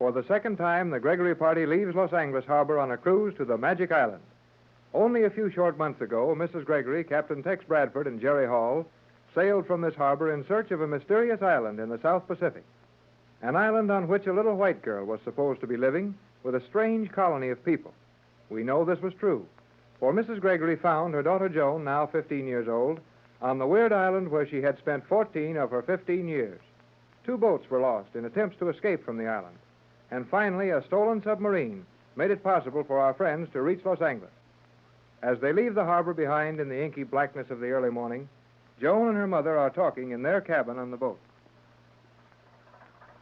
For the second time, the Gregory party leaves Los Angeles Harbor on a cruise to the Magic Island. Only a few short months ago, Mrs. Gregory, Captain Tex Bradford, and Jerry Hall sailed from this harbor in search of a mysterious island in the South Pacific. An island on which a little white girl was supposed to be living with a strange colony of people. We know this was true, for Mrs. Gregory found her daughter Joan, now 15 years old, on the weird island where she had spent 14 of her 15 years. 2 boats were lost in attempts to escape from the island. And finally, a stolen submarine made it possible for our friends to reach Los Angeles. As they leave the harbor behind in the inky blackness of the early morning, Joan and her mother are talking in their cabin on the boat.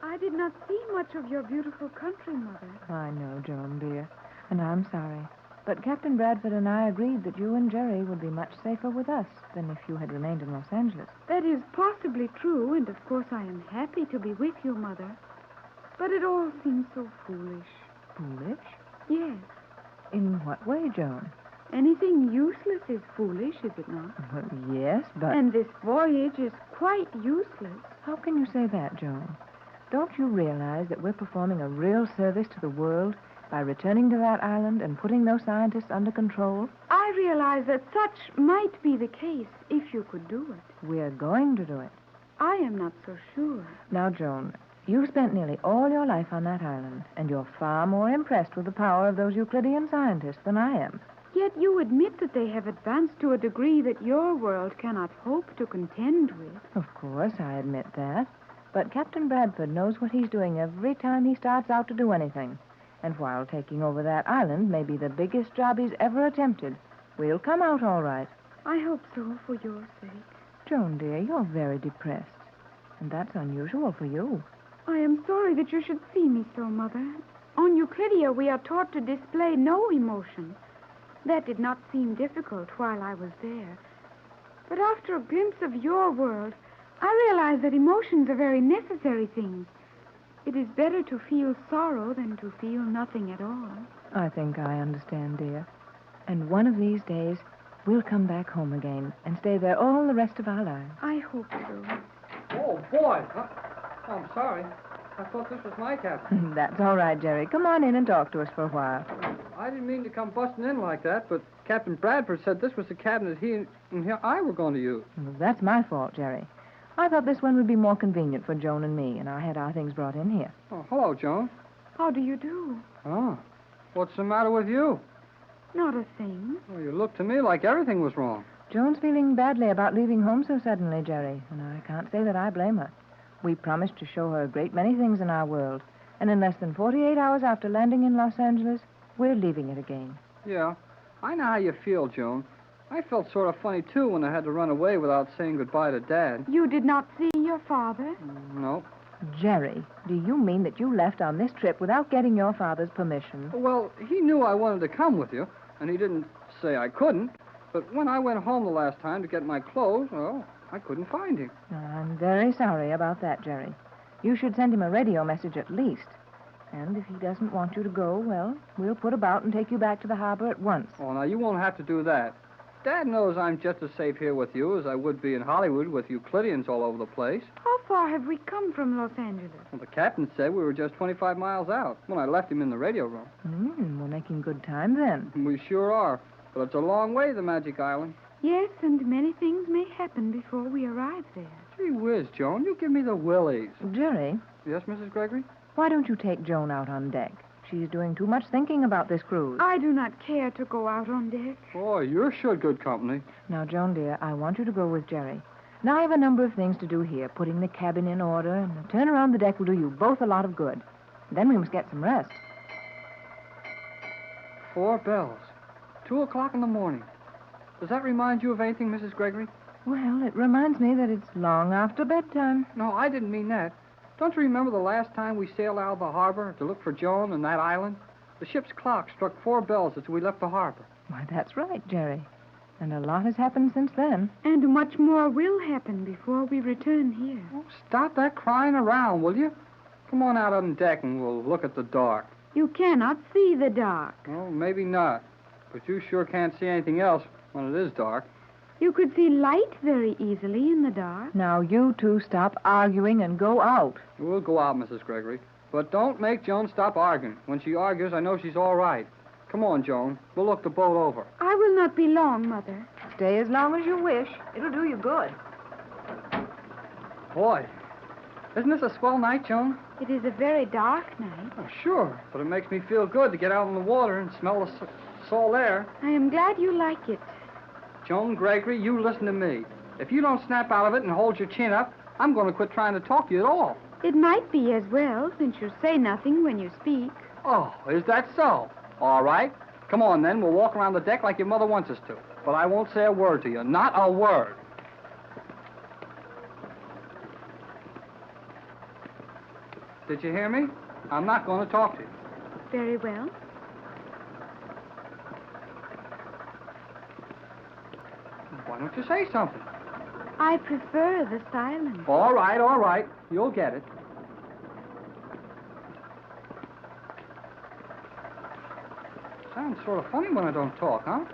I did not see much of your beautiful country, Mother. I know, Joan, dear, and I'm sorry. But Captain Bradford and I agreed that you and Jerry would be much safer with us than if you had remained in Los Angeles. That is possibly true, and of course I am happy to be with you, Mother. But it all seems so foolish. Foolish? Yes. In what way, Joan? Anything useless is foolish, is it not? Well, yes, but... And this voyage is quite useless. How can you say that, Joan? Don't you realize that we're performing a real service to the world by returning to that island and putting those scientists under control? I realize that such might be the case if you could do it. We're going to do it. I am not so sure. Now, Joan, you've spent nearly all your life on that island, and you're far more impressed with the power of those Euclidean scientists than I am. Yet you admit that they have advanced to a degree that your world cannot hope to contend with. Of course, I admit that. But Captain Bradford knows what he's doing every time he starts out to do anything. And while taking over that island may be the biggest job he's ever attempted, we'll come out all right. I hope so, for your sake. Joan, dear, you're very depressed. And that's unusual for you. I am sorry that you should see me so, Mother. On Euclidia, we are taught to display no emotion. That did not seem difficult while I was there. But after a glimpse of your world, I realize that emotions are very necessary things. It is better to feel sorrow than to feel nothing at all. I think I understand, dear. And one of these days, we'll come back home again and stay there all the rest of our lives. I hope so. Oh, boy. I'm sorry. I thought this was my cabin. That's all right, Jerry. Come on in and talk to us for a while. I didn't mean to come busting in like that, but Captain Bradford said this was the cabin that he and I were going to use. Well, that's my fault, Jerry. I thought this one would be more convenient for Joan and me, and I had our things brought in here. Oh, hello, Joan. How do you do? Oh, what's the matter with you? Not a thing. Well, you look to me like everything was wrong. Joan's feeling badly about leaving home so suddenly, Jerry, and I can't say that I blame her. We promised to show her a great many things in our world, and in less than 48 hours after landing in Los Angeles, we're leaving it again. Yeah, I know how you feel, Joan. I felt sort of funny, too, when I had to run away without saying goodbye to Dad. You did not see your father? No. Jerry, do you mean that you left on this trip without getting your father's permission? Well, he knew I wanted to come with you, and he didn't say I couldn't. But when I went home the last time to get my clothes, well, I couldn't find him. I'm very sorry about that, Jerry. You should send him a radio message at least. And if he doesn't want you to go, well, we'll put about and take you back to the harbor at once. Oh, now, you won't have to do that. Dad knows I'm just as safe here with you as I would be in Hollywood with Euclideans all over the place. How far have we come from Los Angeles? Well, the captain said we were just 25 miles out when I left him in the radio room. We're making good time then. We sure are. But it's a long way to the Magic Island. Yes, and many things may happen before we arrive there. Gee whiz, Joan, you give me the willies. Jerry? Yes, Mrs. Gregory? Why don't you take Joan out on deck? She's doing too much thinking about this cruise. I do not care to go out on deck. Boy, you're sure good company. Now, Joan, dear, I want you to go with Jerry. Now, I have a number of things to do here, putting the cabin in order, and a turn around the deck will do you both a lot of good. Then we must get some rest. 4 bells. 2 o'clock in the morning. Does that remind you of anything, Mrs. Gregory? Well, it reminds me that it's long after bedtime. No, I didn't mean that. Don't you remember the last time we sailed out of the harbor to look for Joan and that island? The ship's clock struck 4 bells as we left the harbor. Why, that's right, Jerry. And a lot has happened since then. And much more will happen before we return here. Oh, stop that crying around, will you? Come on out on deck and we'll look at the dark. You cannot see the dark. Oh, maybe not. But you sure can't see anything else when it is dark. You could see light very easily in the dark. Now, you two stop arguing and go out. We'll go out, Mrs. Gregory. But don't make Joan stop arguing. When she argues, I know she's all right. Come on, Joan. We'll look the boat over. I will not be long, Mother. Stay as long as you wish. It'll do you good. Boy, isn't this a swell night, Joan? It is a very dark night. Oh, sure. But it makes me feel good to get out in the water and smell the salt air. I am glad you like it. Joan Gregory, you listen to me. If you don't snap out of it and hold your chin up, I'm going to quit trying to talk to you at all. It might be as well, since you say nothing when you speak. Oh, is that so? All right. Come on, then. We'll walk around the deck like your mother wants us to. But I won't say a word to you. Not a word. Did you hear me? I'm not going to talk to you. Very well. Why don't you say something? I prefer the silence. All right, all right. You'll get it. Sounds sort of funny when I don't talk, huh?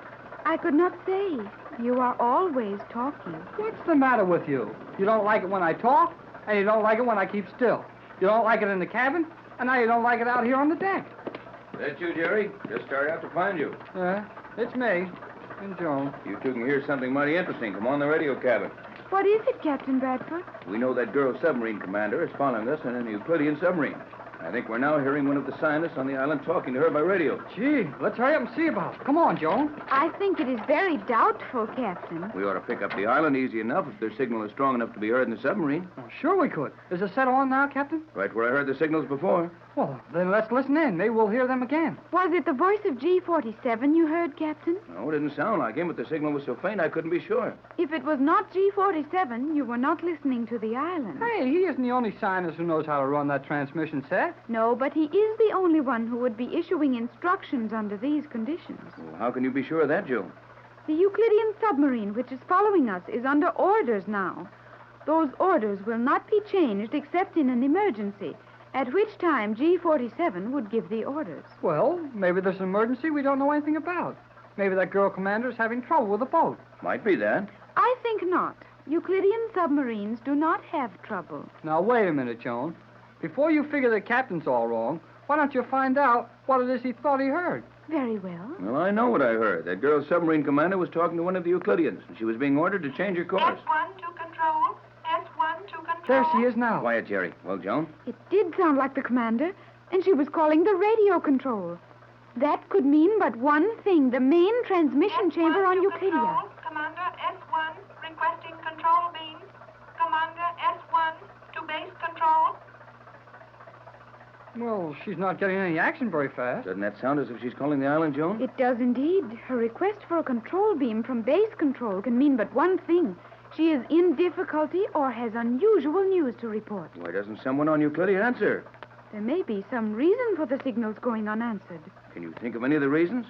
I could not say. You are always talking. What's the matter with you? You don't like it when I talk, and you don't like it when I keep still. You don't like it in the cabin, and now you don't like it out here on the deck. That you, Jerry? Just started out to find you. Yeah, it's me and Joan. You two can hear something mighty interesting. Come on the radio cabin. What is it, Captain Bradford? We know that girl submarine commander is following us in an Euclidean submarine. I think we're now hearing one of the scientists on the island talking to her by radio. Gee, let's hurry up and see about it. Come on, Joan. I think it is very doubtful, Captain. We ought to pick up the island easy enough if their signal is strong enough to be heard in the submarine. Oh, sure we could. Is it set on now, Captain? Right where I heard the signals before. Well, then let's listen in. Maybe we'll hear them again. Was it the voice of G47 you heard, Captain? No, it didn't sound like him, but the signal was so faint I couldn't be sure. If it was not G47, you were not listening to the island. Hey, he isn't the only scientist who knows how to run that transmission set. No, but he is the only one who would be issuing instructions under these conditions. Well, how can you be sure of that, Joe? The Euclidean submarine, which is following us, is under orders now. Those orders will not be changed except in an emergency, at which time G47 would give the orders. Well, maybe there's an emergency we don't know anything about. Maybe that girl commander's having trouble with the boat. Might be that. I think not. Euclidean submarines do not have trouble. Now, wait a minute, Joan. Before you figure the captain's all wrong, why don't you find out what it is he thought he heard? Very well. Well, I know what I heard. That girl submarine commander was talking to one of the Euclideans, and she was being ordered to change her course. S1 to control. S1 to control. There she is now. Quiet, Jerry. Well, Joan? It did sound like the commander, and she was calling the radio control. That could mean but one thing, the main transmission S1 chamber on to Euclidia. control. Commander S1 requesting control beams. Commander S1 to base control. Well, she's not getting any action very fast. Doesn't that sound as if she's calling the island, Joan? It does indeed. Her request for a control beam from base control can mean but one thing. She is in difficulty or has unusual news to report. Why doesn't someone on Euclidia answer? There may be some reason for the signals going unanswered. Can you think of any of the reasons?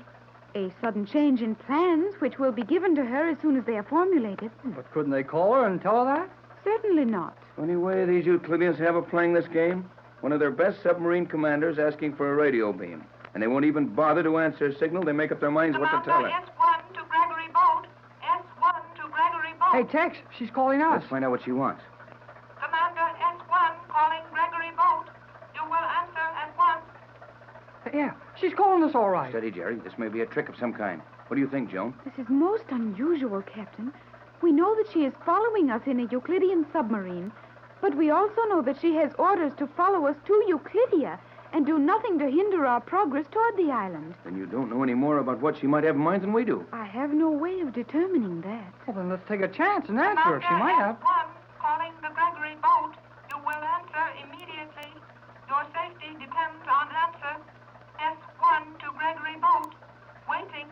A sudden change in plans, which will be given to her as soon as they are formulated. But couldn't they call her and tell her that? Certainly not. Funny way these Euclideans have of playing this game. One of their best submarine commanders asking for a radio beam. And they won't even bother to answer a signal. They make up their minds what to tell Commander her. S1 to Gregory Boat. S1 to Gregory Boat. Hey, Tex, she's calling us. Let's find out what she wants. Commander S1 calling Gregory Boat. You will answer at once. Yeah, she's calling us all right. Steady, Jerry. This may be a trick of some kind. What do you think, Joan? This is most unusual, Captain. We know that she is following us in a Euclidean submarine, but we also know that she has orders to follow us to Euclidia and do nothing to hinder our progress toward the island. Then you don't know any more about what she might have in mind than we do. I have no way of determining that. Well, then let's take a chance and answer her. She might have. S1 calling the Gregory Boat. You will answer immediately. Your safety depends on answer. S1 to Gregory Boat. Waiting.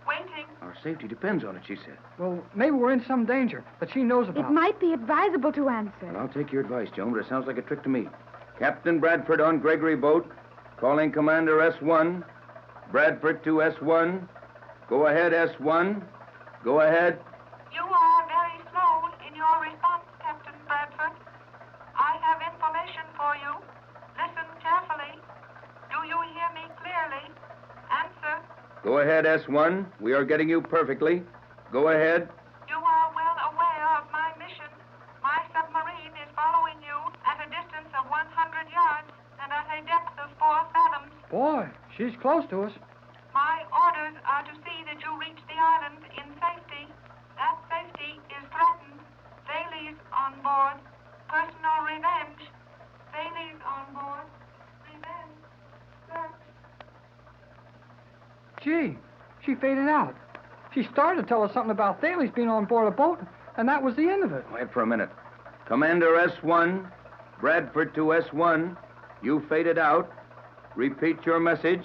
Waiting. Our safety depends on it, she said. Well, maybe we're in some danger that she knows It about. might be advisable to answer. Well, I'll take your advice, Joan, but it sounds like a trick to me. Captain Bradford on Gregory Boat. Calling Commander S1. Bradford to S1. Go ahead, S1. Go ahead. You are very slow in your response, Captain Bradford. I have information for you. Listen carefully. Do you hear me clearly? Answer. Go ahead, S1. We are getting you perfectly. Go ahead. You are well aware of my mission. My submarine is following you at a distance of 100 yards, and at a Boy, she's close to us. My orders are to see that you reach the island in safety. That safety is threatened. Thales on board. Personal revenge. Thales on board. Revenge. Search. Gee, she faded out. She started to tell us something about Thales being on board a boat, and that was the end of it. Wait for a minute. Commander S1, Bradford to S1. You faded out. Repeat your message.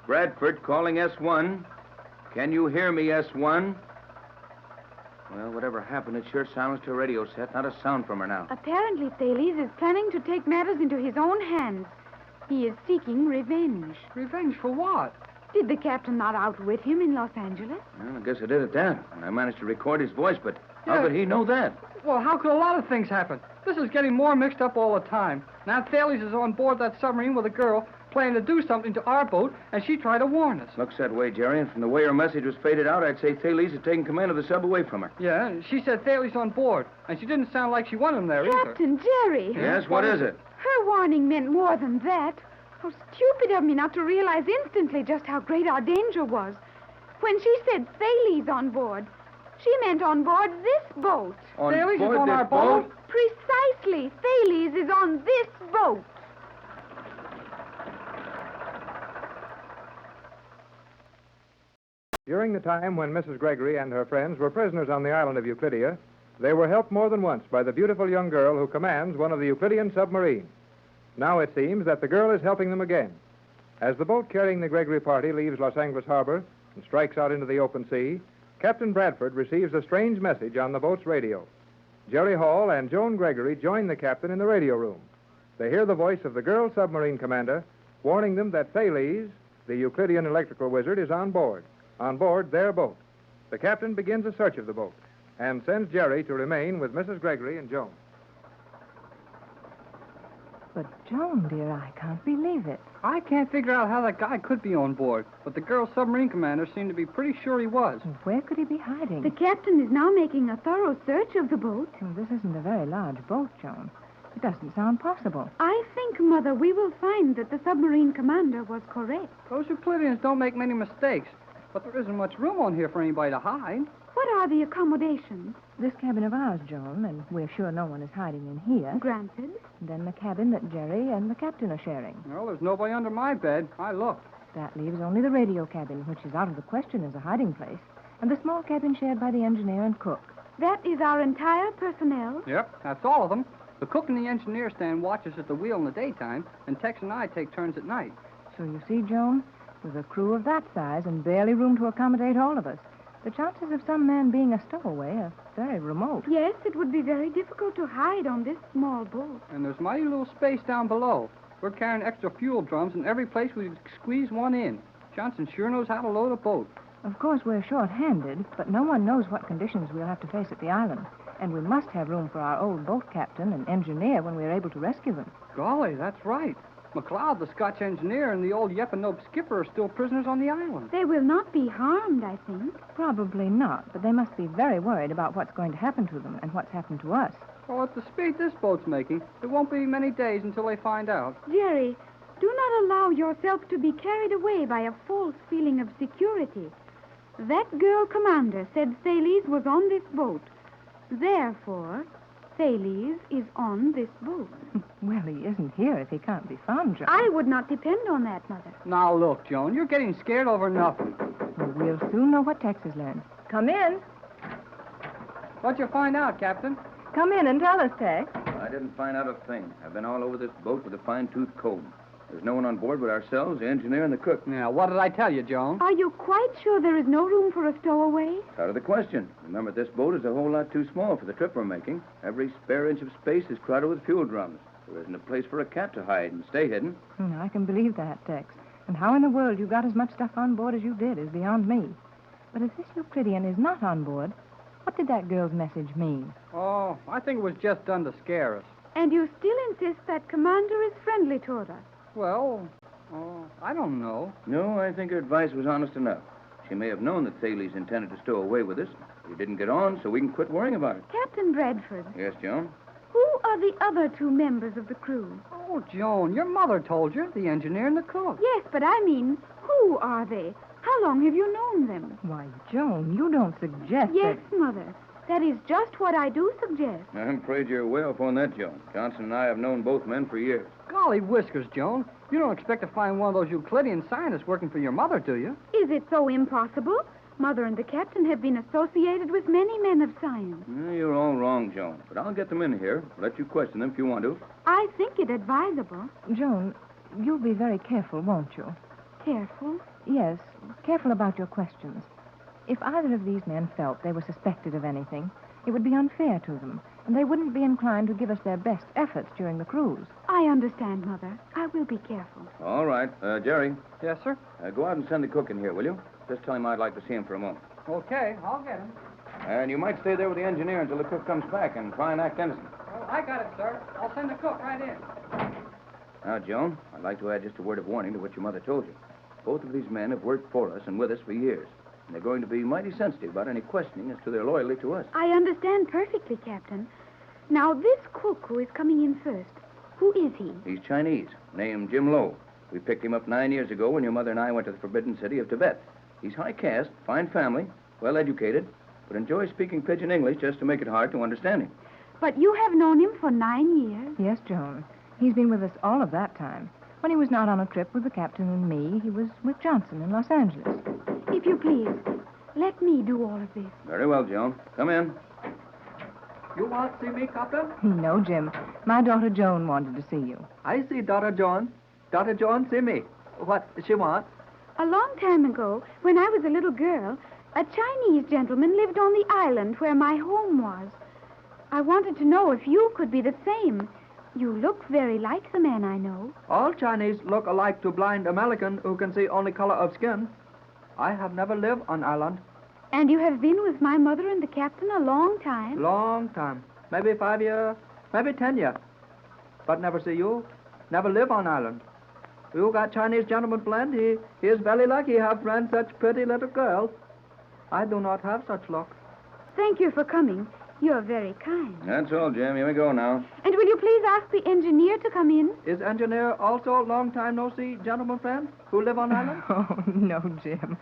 Bradford calling S1. Can you hear me, S1? Well, whatever happened, it sure silenced her radio set. Not a sound from her now. Apparently, Thales is planning to take matters into his own hands. He is seeking revenge. Revenge for what? Did the captain not outwit him in Los Angeles? Well, I guess I did at that. And I managed to record his voice, but how could he know that? Well, how could a lot of things happen? This is getting more mixed up all the time. Now Thales is on board that submarine with a girl planning to do something to our boat, and she tried to warn us. Looks that way, Jerry, and from the way her message was faded out, I'd say Thales had taken command of the sub away from her. Yeah, she said Thales on board, and she didn't sound like she wanted him there either. Captain Jerry! Yes, what is it? Her warning meant more than that. How stupid of me not to realize instantly just how great our danger was. When she said Thales on board, she meant on board this boat. On Thales board is on this our boat? Precisely. Thales is on this boat. During the time when Mrs. Gregory and her friends were prisoners on the island of Euclidia, they were helped more than once by the beautiful young girl who commands one of the Euclidean submarines. Now it seems that the girl is helping them again. As the boat carrying the Gregory party leaves Los Angeles Harbor and strikes out into the open sea, Captain Bradford receives a strange message on the boat's radio. Jerry Hall and Joan Gregory join the captain in the radio room. They hear the voice of the girl submarine commander warning them that Thales, the Euclidean electrical wizard, is on board their boat. The captain begins a search of the boat and sends Jerry to remain with Mrs. Gregory and Joan. But, Joan, dear, I can't believe it. I can't figure out how that guy could be on board, but the girl submarine commander seemed to be pretty sure he was. Where could he be hiding? The captain is now making a thorough search of the boat. Well, this isn't a very large boat, Joan. It doesn't sound possible. I think, Mother, we will find that the submarine commander was correct. Those Euclideans don't make many mistakes, but there isn't much room on here for anybody to hide. What are the accommodations? This cabin of ours, Joan, and we're sure no one is hiding in here. Granted. Then the cabin that Jerry and the captain are sharing. Well, there's nobody under my bed. I looked. That leaves only the radio cabin, which is out of the question as a hiding place, and the small cabin shared by the engineer and cook. That is our entire personnel. Yep, that's all of them. The cook and the engineer stand watches at the wheel in the daytime, and Tex and I take turns at night. So you see, Joan, with a crew of that size and barely room to accommodate all of us, the chances of some man being a stowaway are very remote. Yes, it would be very difficult to hide on this small boat. And there's mighty little space down below. We're carrying extra fuel drums in every place we can squeeze one in. Johnson sure knows how to load a boat. Of course, we're short-handed, but no one knows what conditions we'll have to face at the island. And we must have room for our old boat captain and engineer when we're able to rescue them. Golly, that's right. McLeod, the Scotch engineer, and the old Yepanope skipper are still prisoners on the island. They will not be harmed, I think. Probably not, but they must be very worried about what's going to happen to them and what's happened to us. Well, at the speed this boat's making, it won't be many days until they find out. Jerry, do not allow yourself to be carried away by a false feeling of security. That girl commander said Thales was on this boat. Therefore, Thales is on this boat. Well, he isn't here if he can't be found, Joan. I would not depend on that, Mother. Now, look, Joan, you're getting scared over nothing. Well, we'll soon know what Tex has learned. Come in. What'd you find out, Captain? Come in and tell us, Tex. I didn't find out a thing. I've been all over this boat with a fine-tooth comb. There's no one on board but ourselves, the engineer, and the cook. Now, what did I tell you, Joan? Are you quite sure there is no room for a stowaway? It's out of the question. Remember, this boat is a whole lot too small for the trip we're making. Every spare inch of space is crowded with fuel drums. There isn't a place for a cat to hide and stay hidden. I can believe that, Tex. And how in the world you got as much stuff on board as you did is beyond me. But if this Euclidean is not on board, what did that girl's message mean? Oh, I think it was just done to scare us. And you still insist that Commander is friendly toward us? Well, I don't know. No, I think her advice was honest enough. She may have known that Thales intended to stow away with us. He didn't get on, so we can quit worrying about it. Captain Bradford, Yes, Joan? Who are the other two members of the crew? Oh, Joan, your mother told you, the engineer and the cook. Yes, but I mean, who are they? How long have you known them? Why, Joan, you don't suggest Yes, that... Mother. That is just what I do suggest. I'm afraid you're way off on that, Joan. Johnson and I have known both men for years. Golly whiskers, Joan. You don't expect to find one of those Euclidean scientists working for your mother, do you? Is it so impossible? Mother and the captain have been associated with many men of science. You're all wrong, Joan. But I'll get them in here. Let you question them if you want to. I think it advisable. Joan, you'll be very careful, won't you? Careful. Yes, careful about your questions. If either of these men felt they were suspected of anything, it would be unfair to them, and they wouldn't be inclined to give us their best efforts during the cruise. I understand, Mother. I will be careful. All right. Jerry, Yes, sir. go out and send the cook in here, will you? Just tell him I'd like to see him for a moment. Okay, I'll get him. And you might stay there with the engineer until the cook comes back and try and act innocent. Oh, I got it, sir. I'll send the cook right in. Now, Joan, I'd like to add just a word of warning to what your mother told you. Both of these men have worked for us and with us for years. And they're going to be mighty sensitive about any questioning as to their loyalty to us. I understand perfectly, Captain. Now, this cook who is coming in first, who is he? He's Chinese, named Jim Lo. We picked him up 9 years ago when your mother and I went to the forbidden city of Tibet. He's high caste, fine family, well educated, but enjoys speaking pidgin English just to make it hard to understand him. But you have known him for 9 years. Yes, Joan. He's been with us all of that time. When he was not on a trip with the captain and me, he was with Johnson in Los Angeles. If you please, let me do all of this. Very well, Joan. Come in. You want to see me, Captain? No, Jim. My daughter Joan wanted to see you. I see daughter Joan. Daughter Joan, see me. What she want? A long time ago, when I was a little girl, a Chinese gentleman lived on the island where my home was. I wanted to know if you could be the same. You look very like the man I know. All Chinese look alike to blind American who can see only color of skin. I have never lived on island. And you have been with my mother and the captain a long time? Long time. Maybe 5 years, maybe 10 years. But never see you. Never live on island. You got Chinese gentleman friend. He is very lucky have friend such pretty little girl. I do not have such luck. Thank you for coming. You're very kind. That's all, Jim. Here we go now. And will you please ask the engineer to come in? Is engineer also long time no see gentleman friend who live on island? Oh, no, Jim.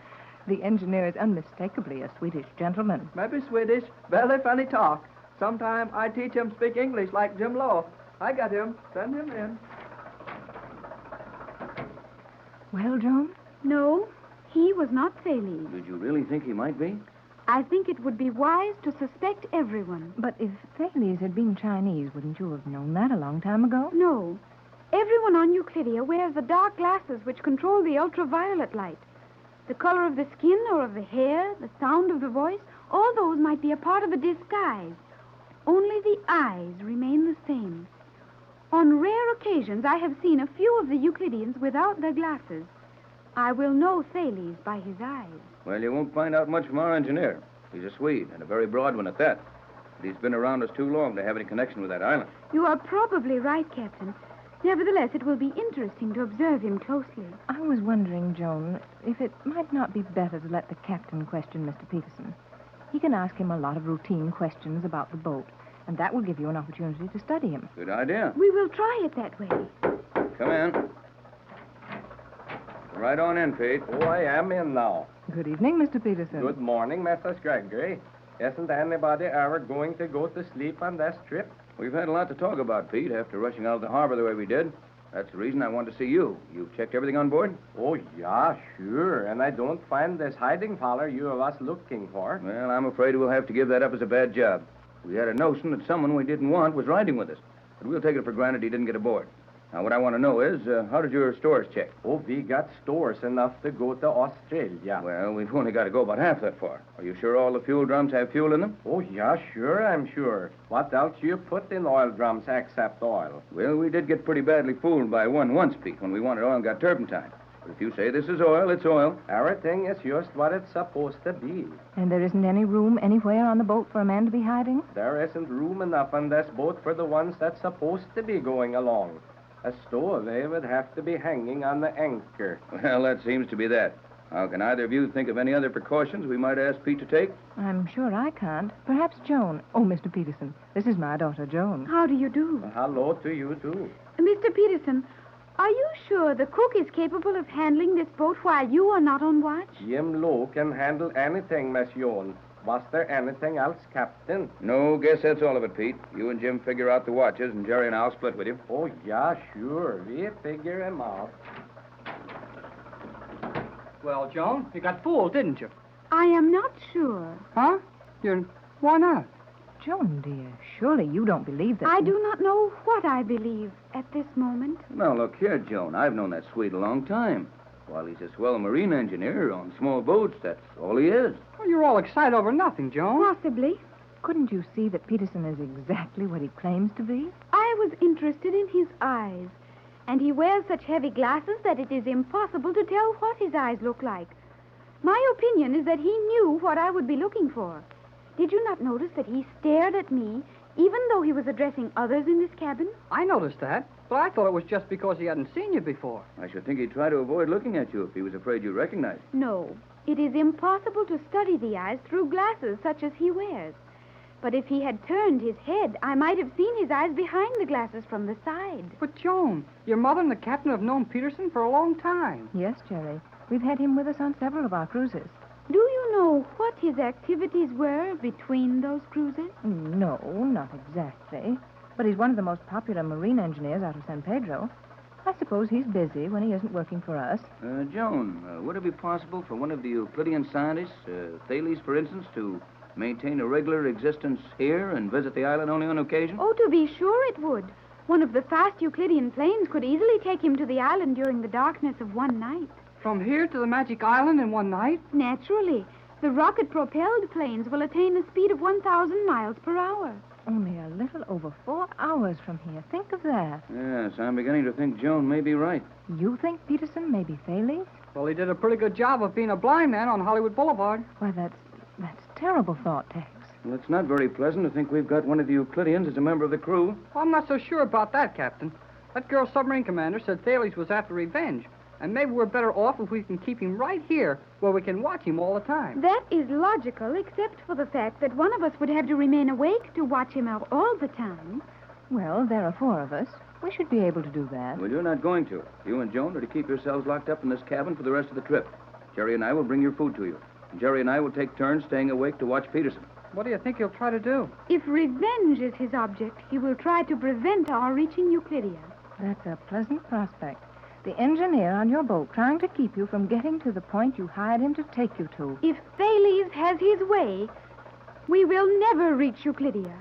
The engineer is unmistakably a Swedish gentleman. Maybe Swedish. Very funny talk. Sometime I teach him speak English like Jim Law. I got him. Send him in. Well, Joan? No, he was not Thales. Did you really think he might be? I think it would be wise to suspect everyone. But if Thales had been Chinese, wouldn't you have known that a long time ago? No. Everyone on Euclidia wears the dark glasses which control the ultraviolet light. The color of the skin or of the hair, the sound of the voice, all those might be a part of a disguise. Only the eyes remain the same. On rare occasions, I have seen a few of the Euclideans without their glasses. I will know Thales by his eyes. Well, you won't find out much from our engineer. He's a Swede, and a very broad one at that. But he's been around us too long to have any connection with that island. You are probably right, Captain. Nevertheless, it will be interesting to observe him closely. I was wondering, Joan, if it might not be better to let the captain question Mr. Peterson. He can ask him a lot of routine questions about the boat, and that will give you an opportunity to study him. Good idea. We will try it that way. Come in. Right on in, Pete. Oh, I am in now. Good evening, Mr. Peterson. Good morning, Mrs. Gregory. Isn't anybody ever going to go to sleep on this trip? We've had a lot to talk about, Pete, after rushing out of the harbor the way we did. That's the reason I wanted to see you. You've checked everything on board? Oh, yeah, sure. And I don't find this hiding parlor you was looking for. Well, I'm afraid we'll have to give that up as a bad job. We had a notion that someone we didn't want was riding with us. But we'll take it for granted he didn't get aboard. Now, what I want to know is, how did your stores check? Oh, we got stores enough to go to Australia. Well, we've only got to go about half that far. Are you sure all the fuel drums have fuel in them? Oh, yeah, sure, I'm sure. What else you put in oil drums except oil? Well, we did get pretty badly fooled by one once, Pete, when we wanted oil and got turpentine. But if you say this is oil, it's oil. Everything is just what it's supposed to be. And there isn't any room anywhere on the boat for a man to be hiding? There isn't room enough on this boat for the ones that's supposed to be going along. A stowaway would have to be hanging on the anchor. Well, that seems to be that. How can either of you think of any other precautions we might ask Pete to take? I'm sure I can't. Perhaps Joan. Oh, Mr. Peterson, this is my daughter, Joan. How do you do? Hello to you, too. Mr. Peterson, are you sure the cook is capable of handling this boat while you are not on watch? Jim Lowe can handle anything, Miss Joan. Was there anything else, Captain? No, guess that's all of it, Pete. You and Jim figure out the watches, and Jerry and I'll split with you. Oh, yeah, sure. We figure him out. Well, Joan, you got fooled, didn't you? I am not sure. Huh? Why not? Joan, dear, surely you don't believe that... I do not know what I believe at this moment. Now, look here, Joan. I've known that Swede a long time. While he's a swell marine engineer on small boats, that's all he is. Well, you're all excited over nothing, Joan. Possibly. Couldn't you see that Peterson is exactly what he claims to be? I was interested in his eyes, and he wears such heavy glasses that it is impossible to tell what his eyes look like. My opinion is that he knew what I would be looking for. Did you not notice that he stared at me, even though he was addressing others in this cabin? I noticed that, but I thought it was just because he hadn't seen you before. I should think he'd try to avoid looking at you if he was afraid you'd recognize him. No, it is impossible to study the eyes through glasses such as he wears. But if he had turned his head, I might have seen his eyes behind the glasses from the side. But, Joan, your mother and the captain have known Peterson for a long time. Yes, Jerry. We've had him with us on several of our cruises. Do you know what his activities were between those cruises? No, not exactly. But he's one of the most popular marine engineers out of San Pedro. I suppose he's busy when he isn't working for us. Joan, would it be possible for one of the Euclidean scientists, Thales, for instance, to maintain a regular existence here and visit the island only on occasion? Oh, to be sure it would. One of the fast Euclidean planes could easily take him to the island during the darkness of one night. From here to the Magic Island in one night? Naturally. The rocket-propelled planes will attain a speed of 1,000 miles per hour. Only a little over 4 hours from here. Think of that. Yes, I'm beginning to think Joan may be right. You think Peterson may be Thales? Well, he did a pretty good job of being a blind man on Hollywood Boulevard. Why, that's terrible thought, Tex. Well, it's not very pleasant to think we've got one of the Euclideans as a member of the crew. Well, I'm not so sure about that, Captain. That girl submarine commander said Thales was after revenge. And maybe we're better off if we can keep him right here where we can watch him all the time. That is logical, except for the fact that one of us would have to remain awake to watch him all the time. Well, there are 4 of us. We should be able to do that. Well, you're not going to. You and Joan are to keep yourselves locked up in this cabin for the rest of the trip. Jerry and I will bring your food to you. And Jerry and I will take turns staying awake to watch Peterson. What do you think he'll try to do? If revenge is his object, he will try to prevent our reaching Euclidia. That's a pleasant prospect. The engineer on your boat trying to keep you from getting to the point you hired him to take you to. If Thales has his way, we will never reach Euclidia.